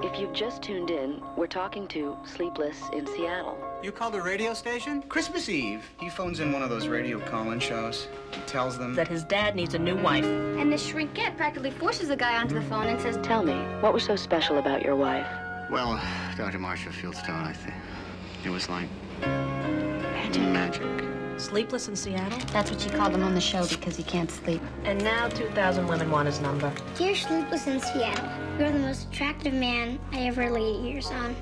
If you've just tuned in, we're talking to Sleepless in Seattle. You called a radio station? Christmas Eve. He phones in one of those radio call-in shows. He tells them that his dad needs a new wife. And the shrinkette practically forces the guy onto the phone and says, "Tell me, what was so special about your wife?" Well, Dr. Marcia Fieldstone, I think. It was like magic. Sleepless in Seattle? That's what she called him on the show because he can't sleep. And now 2,000 women want his number. Dear Sleepless in Seattle, you're the most attractive man I ever laid ears on.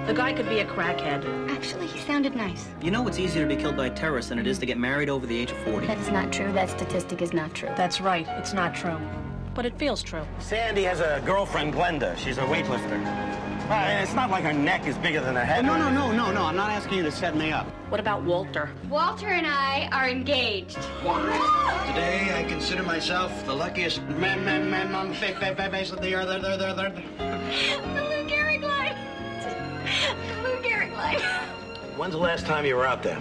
The guy could be a crackhead. Actually, he sounded nice. You know it's easier to be killed by terrorists than it is to get married over the age of 40. That is not true. That statistic is not true. That's right. It's not true. But it feels true. Sandy has a girlfriend, Glenda. She's a weightlifter. It's not like her neck is bigger than her head. No. I'm not asking you to set me up. What about Walter? Walter and I are engaged. Today, I consider myself the luckiest man on the face of the earth. The Lou Gehrig line. The Lou Gehrig line. When's the last time you were out there?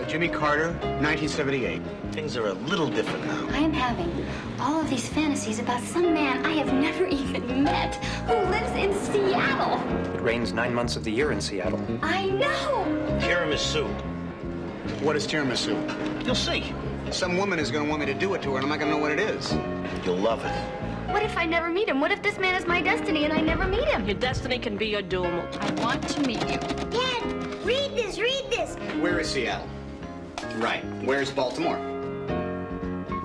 Jimmy Carter, 1978. Things are a little different now. I am having all of these fantasies about some man I have never even met who lives in Seattle. It rains 9 months of the year in Seattle. I know. Tiramisu. What is tiramisu? You'll see. Some woman is going to want me to do it to her, and I'm not going to know what it is. You'll love it. What if I never meet him? What if this man is my destiny and I never meet him? Your destiny can be your doom. I want to meet you. Dad, read this, read this. Where is Seattle? Right. Where's Baltimore?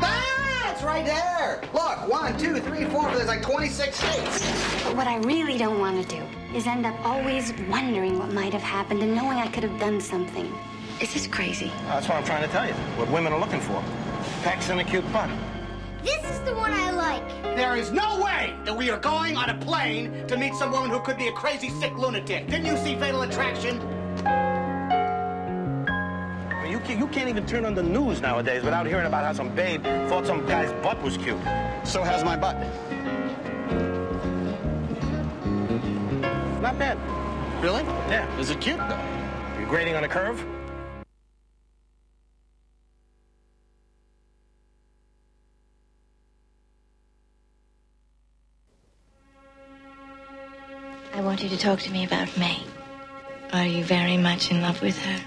Ah, it's right there. Look, 1, 2, 3, 4. There's like 26 states. But what I really don't want to do is end up always wondering what might have happened and knowing I could have done something. Is this crazy? That's what I'm trying to tell you. What women are looking for. Pecs and a cute butt. This is the one I like. There is no way that we are going on a plane to meet some woman who could be a crazy, sick lunatic. Didn't you see Fatal Attraction? You can't even turn on the news nowadays without hearing about how some babe thought some guy's butt was cute. So how's my butt? Not bad. Really? Yeah. Is it cute, though? You grading on a curve? I want you to talk to me about May. Are you very much in love with her?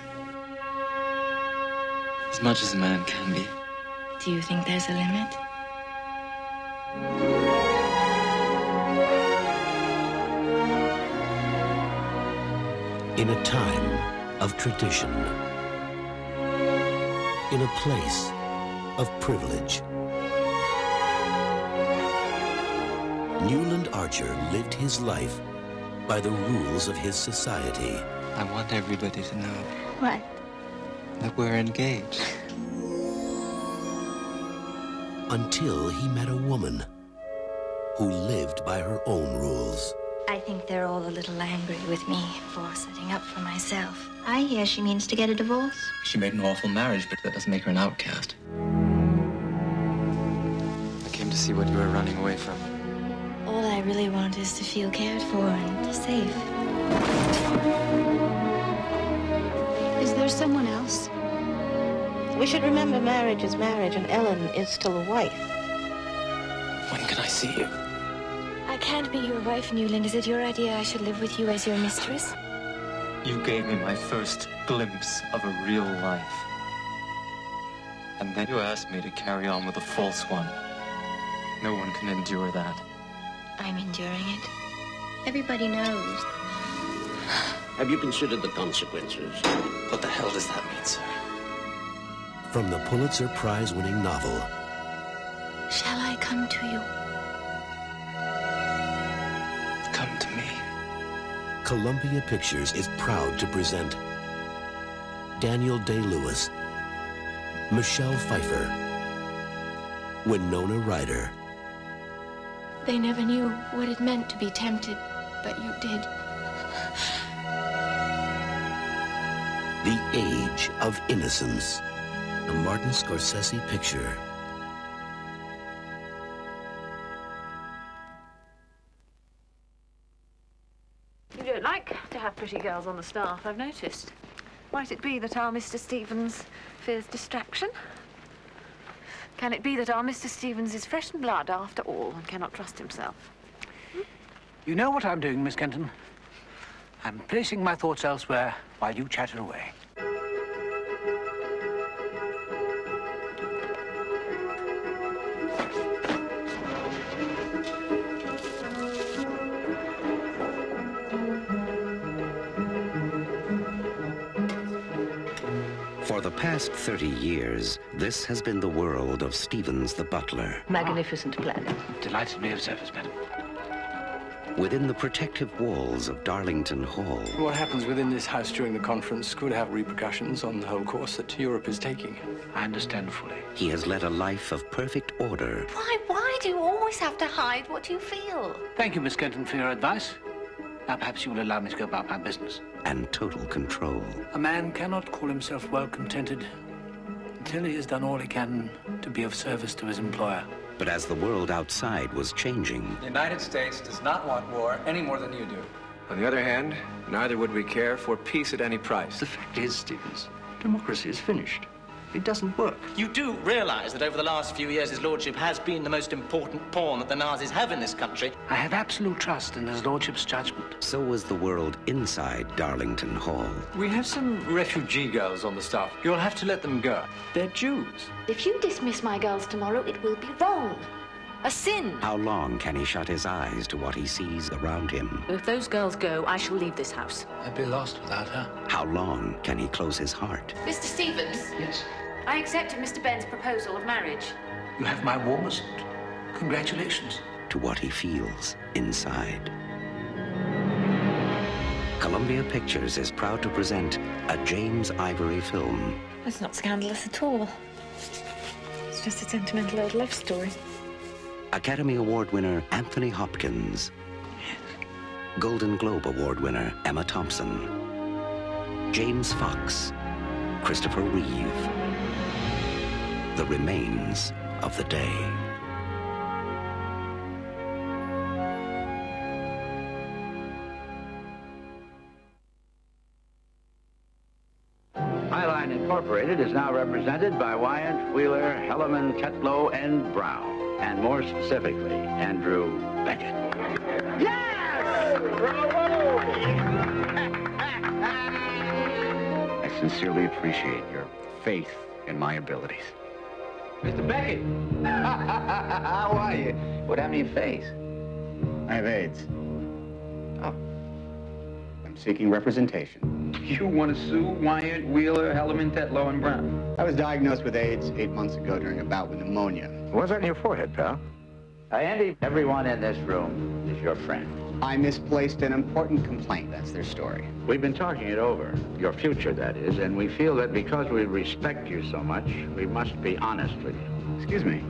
As much as a man can be. Do you think there's a limit? In a time of tradition, in a place of privilege, Newland Archer lived his life by the rules of his society. I want everybody to know. What? That we're engaged. Until he met a woman who lived by her own rules. I think they're all a little angry with me for setting up for myself. I hear she means to get a divorce. She made an awful marriage, but that doesn't make her an outcast. I came to see what you were running away from. All I really want is to feel cared for and safe. Is there someone else? We should remember marriage is marriage, and Ellen is still a wife. When can I see you? I can't be your wife, Newland. Is it your idea I should live with you as your mistress? You gave me my first glimpse of a real life. And then you asked me to carry on with a false one. No one can endure that. I'm enduring it. Everybody knows. Have you considered the consequences? What the hell does that mean, sir? From the Pulitzer Prize-winning novel, Shall I come to you? Come to me. Columbia Pictures is proud to present Daniel Day-Lewis, Michelle Pfeiffer, Winona Ryder. They never knew what it meant to be tempted, but you did. The Age of Innocence, a Martin Scorsese picture. You don't like to have pretty girls on the staff, I've noticed. Might it be that our Mr. Stevens fears distraction? Can it be that our Mr. Stevens is fresh in blood after all and cannot trust himself? You know what I'm doing, Miss Kenton? I'm placing my thoughts elsewhere while you chatter away. For the past 30 years, this has been the world of Stevens the butler. Magnificent plan. Delighted to be of service, madam. Within the protective walls of Darlington Hall. What happens within this house during the conference could have repercussions on the whole course that Europe is taking. I understand fully. He has led a life of perfect order. Why do you always have to hide what you feel? Thank you, Miss Kenton, for your advice. Now, perhaps you will allow me to go about my business. And total control. A man cannot call himself well-contented until he has done all he can to be of service to his employer. But as the world outside was changing... The United States does not want war any more than you do. On the other hand, neither would we care for peace at any price. The fact is, Stevens, democracy is finished. It doesn't work. You do realize that over the last few years, his lordship has been the most important pawn that the Nazis have in this country. I have absolute trust in his lordship's judgment. So was the world inside Darlington Hall. We have some refugee girls on the staff. You'll have to let them go. They're Jews. If you dismiss my girls tomorrow, it will be wrong. A sin. How long can he shut his eyes to what he sees around him? If those girls go, I shall leave this house. I'd be lost without her. How long can he close his heart? Mr. Stevens? Yes? I accepted Mr. Benn's proposal of marriage. You have my warmest congratulations. To what he feels inside. Columbia Pictures is proud to present a James Ivory film. That's not scandalous at all. It's just a sentimental old love story. Academy Award winner Anthony Hopkins. Golden Globe Award winner Emma Thompson. James Fox. Christopher Reeve. The Remains of the Day. Highline Incorporated is now represented by Wyant, Wheeler, Hellerman, Tetlow, and Brown. And more specifically, Andrew Beckett. Yes! Bravo! I sincerely appreciate your faith in my abilities. Mr. Beckett! How are you? What happened to your face? I have AIDS. Oh. I'm seeking representation. You want to sue Wyant, Wheeler, Hellerman, Tetlow, and Brown? I was diagnosed with AIDS 8 months ago during a bout with pneumonia. What's that on your forehead, pal? Andy, everyone in this room is your friend. I misplaced an important complaint. That's their story. We've been talking it over, your future, that is, and we feel that because we respect you so much, we must be honest with you. Excuse me.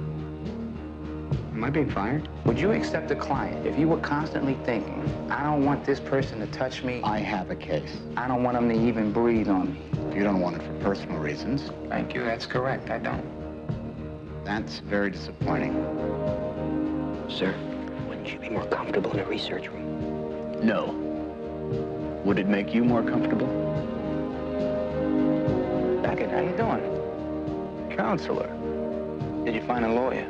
Am I being fired? Would you accept a client if you were constantly thinking, I don't want this person to touch me? I have a case. I don't want them to even breathe on me. You don't want it for personal reasons. Thank you, that's correct, I don't. That's very disappointing. Sir, wouldn't you be more comfortable in a research room? No. Would it make you more comfortable? Beckett, how you doing? Counselor. Did you find a lawyer?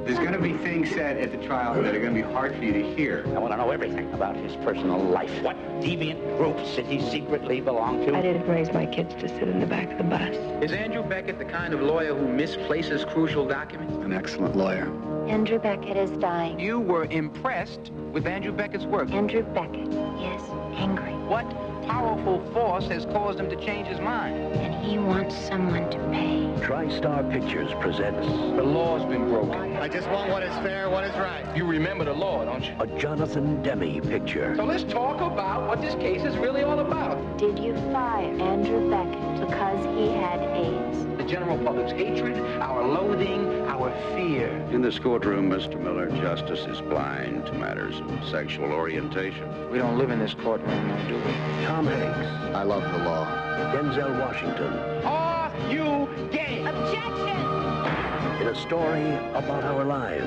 There's going to be things said at the trial that are going to be hard for you to hear. I want to know everything about his personal life. What deviant groups did he secretly belong to? I didn't raise my kids to sit in the back of the bus. Is Andrew Beckett the kind of lawyer who misplaces crucial documents? An excellent lawyer. Andrew Beckett is dying. You were impressed with Andrew Beckett's work. Andrew Beckett, yes, angry. What powerful force has caused him to change his mind? And he wants someone to pay. TriStar Pictures presents The law's been broken. I just want what is fair, what is right. You remember the law, don't you? a Jonathan Demme picture. So let's talk about what this case is really all about. Did you fire Andrew Beckett because he had AIDS? The general public's hatred, our loathing, our fear. In this courtroom, Mr. Miller, justice is blind to matters of sexual orientation. We don't live in this courtroom, do we? Tom Hanks. I love the law. Denzel Washington. Are you gay? Objection! In a story about our lives.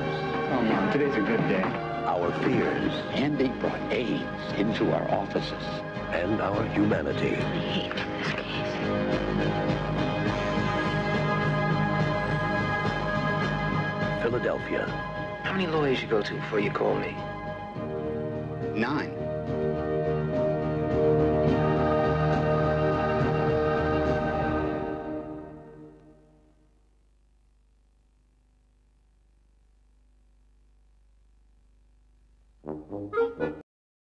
Oh, Mom, today's a good day. Our fears. Andy brought AIDS into our offices. And our humanity. I hate this case. Philadelphia. How many lawyers you go to before you call me? 9.